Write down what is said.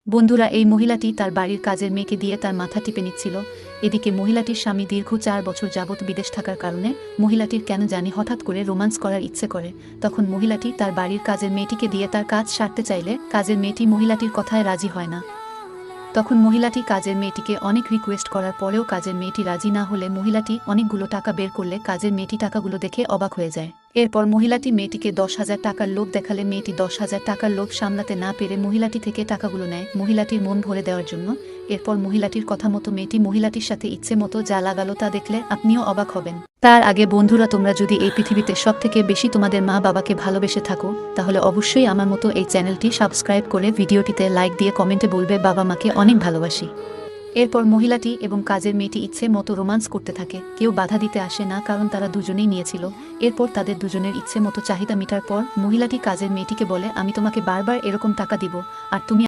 বন্ধুরা, এই মহিলাটি তার বাড়ির কাজের মেয়েকে দিয়ে তার মাথা টিপে নিচ্ছিল। এদিকে মহিলাটির স্বামী দীর্ঘ 4 বছর যাবৎ বিদেশ থাকার কারণে মহিলাটির কেন জানি হঠাৎ করে রোমান্স করার ইচ্ছে করে। তখন মহিলাটি তার বাড়ির কাজের মেয়েটিকে দিয়ে তার কাজ সারতে চাইলে কাজের মেয়েটি মহিলাটির কথায় রাজি হয় না। তখন মহিলাটি কাজের মেয়েটিকে অনেক রিকোয়েস্ট করার পরেও কাজের মেয়েটি রাজি না হলে মহিলাটি অনেকগুলো টাকা বের করলে কাজের মেয়েটি টাকাগুলো দেখে অবাক হয়ে যায়। এরপর মহিলাটি মেয়েটিকে 10,000 টাকার লোভ দেখালে মেয়েটি 10,000 টাকার লোভ সামলাতে না পেরে মহিলাটি থেকে টাকাগুলো নেয় মহিলাটির মন ভরে দেওয়ার জন্য। এরপর মহিলাটির কথা মতো মেয়েটি মহিলাটির সাথে ইচ্ছে মতো যা লাগালো তা দেখলে আপনিও অবাক হবেন। তার আগে বন্ধুরা, তোমরা যদি এই পৃথিবীতে সবথেকে বেশি তোমাদের মা বাবাকে ভালোবেসে থাকো তাহলে অবশ্যই আমার মতো এই চ্যানেলটি সাবস্ক্রাইব করে ভিডিওটিতে লাইক দিয়ে কমেন্টে বলবে বাবা মাকে অনেক ভালোবাসি। এরপর মহিলাটি এবং কাজের মেয়েটি ইচ্ছে মতো রোমান্স করতে থাকে। কেউ বাধা দিতে আসে না, কারণ তারা দুজনেই নিয়েছিল। এরপর তাদের দুজনের ইচ্ছে মতো চাহিদা মিটার পর মহিলাটি কাজের মেয়েটিকে বলে, আমি তোমাকে বারবার এরকম টাকা দিব, আর তুমি